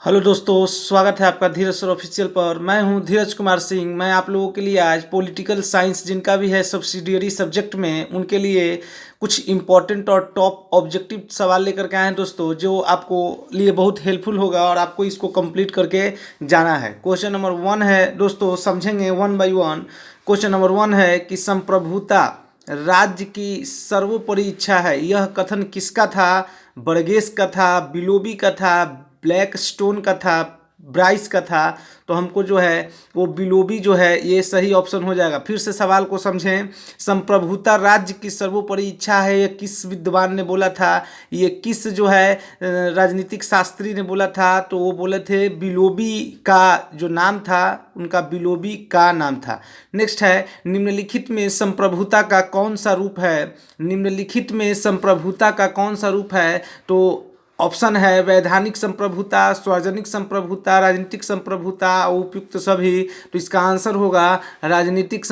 Hello दोस्तों, स्वागत है आपका धीरज सर ऑफिशियल पर। मैं हूं धीरज कुमार सिंह। मैं आप लोगों के लिए आज पॉलिटिकल साइंस जिनका भी है सब्सिडियरी सब्जेक्ट में, उनके लिए कुछ इम्पोर्टेंट और टॉप ऑब्जेक्टिव सवाल लेकर के आए हैं दोस्तों, जो आपको लिए बहुत हेल्पफुल होगा और आपको इसको कंप्लीट करके जाना है। क्वेश्चन नंबर 1 है दोस्तों, समझेंगे one by one. Question number 1 है कि संप्रभुता राज्य की सर्वोपरि इच्छा है, यह कथन किसका था? बर्गेस का था, बिलोबी का था, ब्लैक स्टोन का था, ब्राइस का था। तो हमको जो है वो बिलोबी जो है ये सही ऑप्शन हो जाएगा। फिर से सवाल को समझें। संप्रभुता राज्य की सर्वोपरि इच्छा है, ये किस विद्वान ने बोला था? ये किस जो है राजनीतिक शास्त्री ने बोला था? तो वो बोले थे बिलोबी का जो नाम था, उनका बिलोबी का नाम था। नेक्स्ट है, निम्नलिखित में संप्रभुता का कौन सा रूप है? निम्नलिखित में संप्रभुता का कौन सा रूप है? तो ऑप्शन है वैधानिक संप्रभुता, सार्वजनिक संप्रभुता, राजनीतिक संप्रभुता, उपयुक्त सभी। तो इसका आंसर होगा राजनीतिक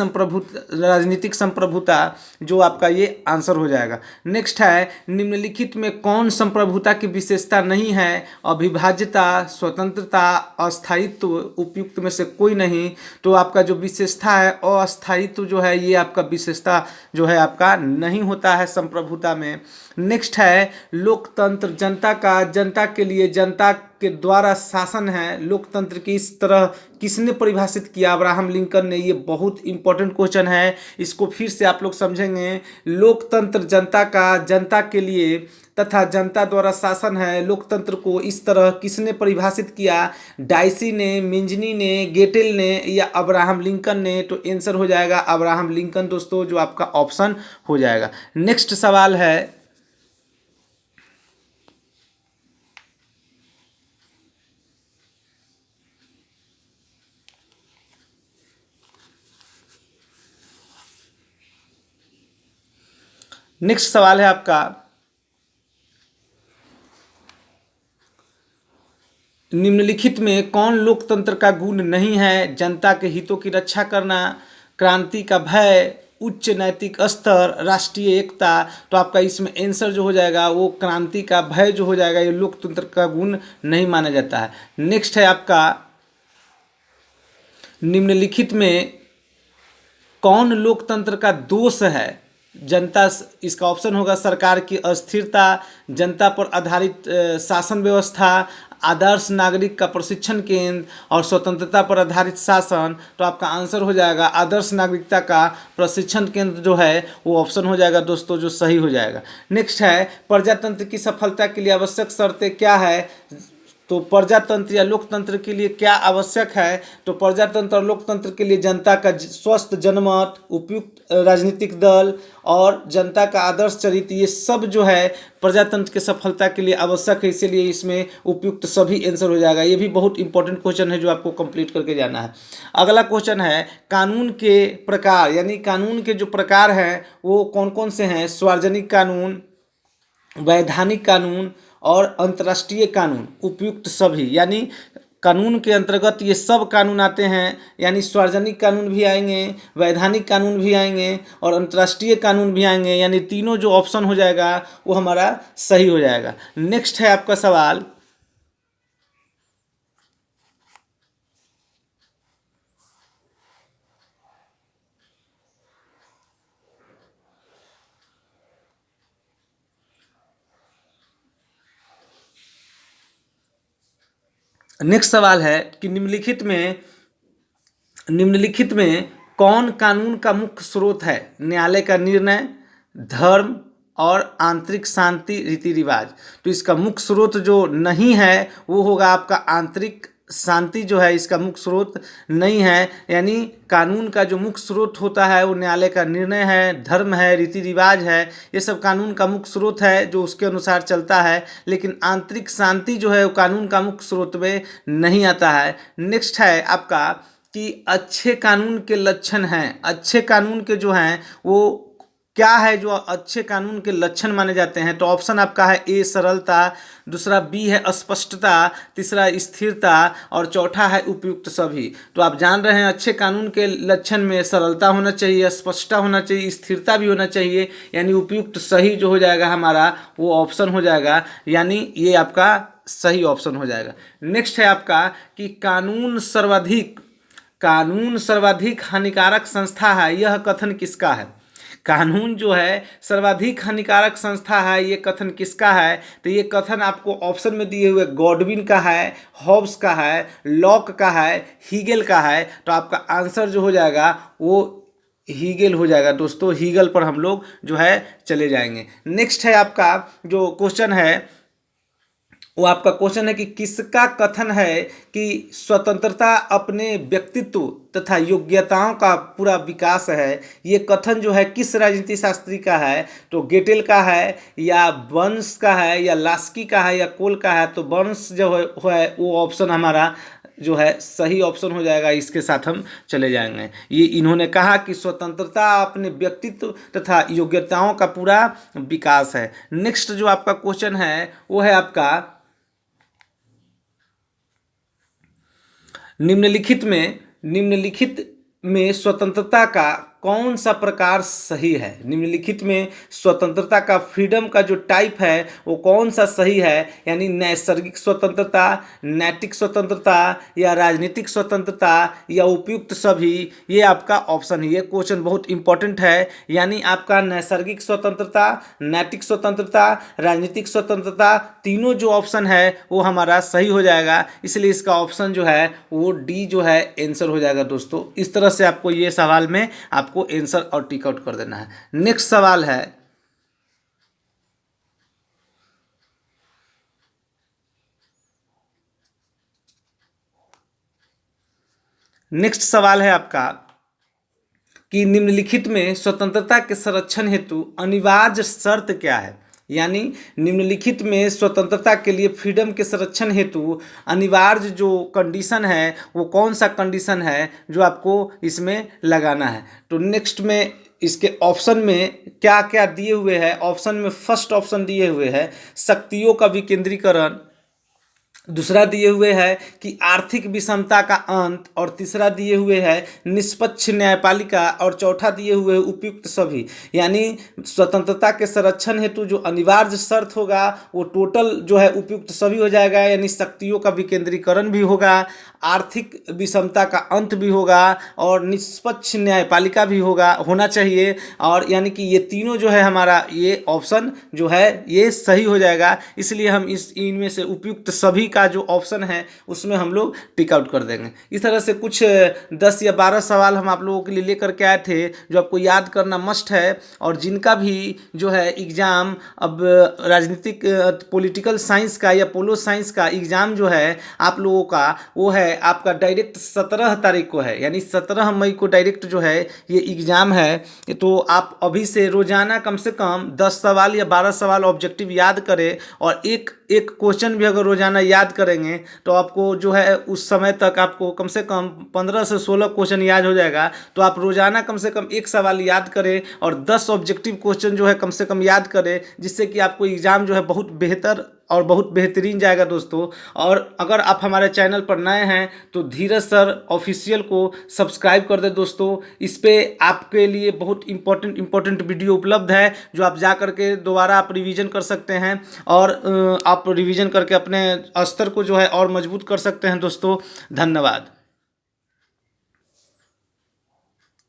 संप्रभुता, जो आपका ये आंसर हो जाएगा। नेक्स्ट है, निम्नलिखित में कौन संप्रभुता की विशेषता नहीं है? अविभाज्यता, स्वतंत्रता, अस्थायित्व, उपयुक्त में से कोई नहीं। तो आपका जो विशेषता है अस्थायित्व जो है, ये आपका विशेषता जो है आपका नहीं होता है संप्रभुता में। नेक्स्ट है, लोकतंत्र जनता का, जनता के लिए, जनता के द्वारा शासन है। लोकतंत्र की इस तरह किसने परिभाषित किया? अब्राहम लिंकन ने। ये बहुत इंपॉर्टेंट क्वेश्चन है, इसको फिर से आप लोग समझेंगे। लोकतंत्र जनता का, जनता के लिए तथा जनता द्वारा शासन है। लोकतंत्र को इस तरह किसने परिभाषित किया? डाइसी ने, मिंजनी ने, गेटेल ने या अब्राहम लिंकन ने? तो आंसर हो जाएगा अब्राहम लिंकन दोस्तों, जो आपका ऑप्शन हो जाएगा। नेक्स्ट सवाल है, नेक्स्ट सवाल है आपका, निम्नलिखित में कौन लोकतंत्र का गुण नहीं है? जनता के हितों की रक्षा करना, क्रांति का भय, उच्च नैतिक स्तर, राष्ट्रीय एकता। तो आपका इसमें आंसर जो हो जाएगा वो क्रांति का भय जो हो जाएगा, ये लोकतंत्र का गुण नहीं माना जाता है। नेक्स्ट है आपका, निम्नलिखित में कौन लोकतंत्र का दोष है? जनता, इसका ऑप्शन होगा सरकार की अस्थिरता, जनता पर आधारित शासन व्यवस्था, आदर्श नागरिक का प्रशिक्षण केंद्र और स्वतंत्रता पर आधारित शासन। तो आपका आंसर हो जाएगा आदर्श नागरिकता का प्रशिक्षण केंद्र जो है वो ऑप्शन हो जाएगा दोस्तों, जो सही हो जाएगा। नेक्स्ट है, प्रजातंत्र की सफलता के लिए आवश्यक शर्तें क्या है? तो प्रजातंत्र या लोकतंत्र के लिए क्या आवश्यक है? तो प्रजातंत्र और लोकतंत्र के लिए जनता का स्वस्थ जनमत, उपयुक्त राजनीतिक दल और जनता का आदर्श चरित्र, ये सब जो है प्रजातंत्र की सफलता के लिए आवश्यक है। इसीलिए इसमें उपयुक्त सभी आंसर हो जाएगा। ये भी बहुत इंपॉर्टेंट क्वेश्चन है जो आपको कंप्लीट करके जाना है। अगला क्वेश्चन है, कानून के प्रकार, यानी कानून के जो प्रकार हैं वो कौन कौन से हैं? सार्वजनिक कानून, वैधानिक कानून और अंतर्राष्ट्रीय कानून, उपयुक्त सभी। यानी कानून के अंतर्गत ये सब कानून आते हैं, यानी सार्वजनिक कानून भी आएंगे, वैधानिक कानून भी आएंगे और अंतर्राष्ट्रीय कानून भी आएंगे। यानी तीनों जो ऑप्शन हो जाएगा वो हमारा सही हो जाएगा। नेक्स्ट है आपका सवाल, नेक्स्ट सवाल है कि निम्नलिखित में कौन कानून का मुख्य स्रोत है? न्यायालय का निर्णय, धर्म और आंतरिक शांति, रीति रिवाज। तो इसका मुख्य स्रोत जो नहीं है वो होगा आपका आंतरिक शांति, जो है इसका मुख्य स्रोत नहीं है। यानी कानून का जो मुख्य स्रोत होता है वो न्यायालय का निर्णय है, धर्म है, रीति रिवाज है। ये सब कानून का मुख्य स्रोत है जो उसके अनुसार चलता है, लेकिन आंतरिक शांति जो है वो कानून का मुख्य स्रोत में नहीं आता है। नेक्स्ट है आपका कि अच्छे कानून के लक्षण हैं। अच्छे कानून के जो हैं वो क्या है जो अच्छे कानून के लक्षण माने जाते हैं, तो ऑप्शन आपका है ए सरलता, दूसरा बी है अस्पष्टता, तीसरा स्थिरता और चौथा है उपयुक्त सभी। तो आप जान रहे हैं अच्छे कानून के लक्षण में सरलता होना चाहिए, स्पष्टता होना चाहिए, स्थिरता भी होना चाहिए, यानी उपयुक्त सही जो हो जाएगा हमारा वो ऑप्शन हो जाएगा, यानी ये आपका सही ऑप्शन हो जाएगा। नेक्स्ट है आपका कि कानून सर्वाधिक हानिकारक संस्था है, यह कथन किसका है। कानून जो है सर्वाधिक हानिकारक संस्था है, ये कथन किसका है, तो ये कथन आपको ऑप्शन में दिए हुए गॉडविन का है, हॉब्स का है, लॉक का है, हीगेल का है। तो आपका आंसर जो हो जाएगा वो हीगेल हो जाएगा दोस्तों, हीगेल पर हम लोग जो है चले जाएंगे। नेक्स्ट है आपका जो क्वेश्चन है वो आपका क्वेश्चन है कि किसका कथन है कि स्वतंत्रता अपने व्यक्तित्व तथा योग्यताओं का पूरा विकास है। ये कथन जो है किस राजनीति शास्त्री का है, तो गेटेल का है या बर्न्स का है या लास्की का है या कोल का है। तो बर्न्स जो है वो ऑप्शन हमारा जो है सही ऑप्शन हो जाएगा, इसके साथ हम चले जाएंगे। ये इन्होंने कहा कि स्वतंत्रता अपने व्यक्तित्व तथा योग्यताओं का पूरा विकास है। नेक्स्ट जो आपका क्वेश्चन है वो है आपका निम्नलिखित में स्वतंत्रता का कौन सा प्रकार सही है। निम्नलिखित में स्वतंत्रता का फ्रीडम का जो टाइप है वो कौन सा सही है, यानी नैसर्गिक स्वतंत्रता, नैतिक स्वतंत्रता या राजनीतिक स्वतंत्रता या उपयुक्त सभी। ये आपका ऑप्शन है। ये क्वेश्चन बहुत इंपॉर्टेंट है, यानी आपका नैसर्गिक स्वतंत्रता, नैतिक स्वतंत्रता, राजनीतिक स्वतंत्रता, तीनों जो ऑप्शन है वो हमारा सही हो जाएगा। इसलिए इसका ऑप्शन जो है वो डी जो है आंसर हो जाएगा दोस्तों। इस तरह से आपको ये सवाल में आपको आंसर और टिक आउट कर देना है। नेक्स्ट सवाल है आपका कि निम्नलिखित में स्वतंत्रता के संरक्षण हेतु अनिवार्य शर्त क्या है। यानी निम्नलिखित में स्वतंत्रता के लिए फ्रीडम के संरक्षण हेतु अनिवार्य जो कंडीशन है वो कौन सा कंडीशन है जो आपको इसमें लगाना है। तो नेक्स्ट में इसके ऑप्शन में क्या क्या दिए हुए हैं। ऑप्शन में फर्स्ट ऑप्शन दिए हुए हैं शक्तियों का विकेंद्रीकरण, दूसरा दिए हुए है कि आर्थिक विषमता का अंत, और तीसरा दिए हुए है निष्पक्ष न्यायपालिका, और चौथा दिए हुए उपयुक्त सभी। यानी स्वतंत्रता के संरक्षण हेतु जो अनिवार्य शर्त होगा वो टोटल जो है उपयुक्त सभी हो जाएगा, यानी शक्तियों का विकेंद्रीकरण भी होगा, आर्थिक विषमता का अंत भी होगा और निष्पक्ष न्यायपालिका भी होना चाहिए। और यानी कि ये तीनों जो है हमारा ये ऑप्शन जो है ये सही हो जाएगा। इसलिए हम इनमें से उपयुक्त सभी का जो ऑप्शन है उसमें हम लोग टिक आउट कर देंगे। इस तरह से कुछ 10 या 12 सवाल हम आप लोगों के लिए लेकर के आए थे जो आपको याद करना मस्ट है, और जिनका भी जो है एग्ज़ाम अब राजनीतिक पॉलिटिकल साइंस का या पोलो साइंस का एग्ज़ाम जो है आप लोगों का वो है आपका डायरेक्ट 17 तारीख को है, यानी 17 मई को डायरेक्ट जो है ये एग्ज़ाम है। तो आप अभी से रोज़ाना कम से कम 10 सवाल या 12 सवाल ऑब्जेक्टिव याद करें, और एक क्वेश्चन भी अगर रोज़ाना याद करेंगे तो आपको जो है उस समय तक आपको कम से कम 15 से 16 क्वेश्चन याद हो जाएगा। तो आप रोज़ाना कम से कम एक सवाल याद करें और 10 ऑब्जेक्टिव क्वेश्चन जो है कम से कम याद करें, जिससे कि आपको एग्ज़ाम जो है बहुत बेहतर और बहुत बेहतरीन जाएगा दोस्तों। और अगर आप हमारे चैनल पर नए हैं तो धीरज सर ऑफिशियल को सब्सक्राइब कर दे दोस्तों। इस पे आपके लिए बहुत इंपॉर्टेंट वीडियो उपलब्ध है जो आप जा करके दोबारा आप रिवीजन कर सकते हैं, और आप रिवीजन करके अपने स्तर को जो है और मजबूत कर सकते हैं दोस्तों। धन्यवाद।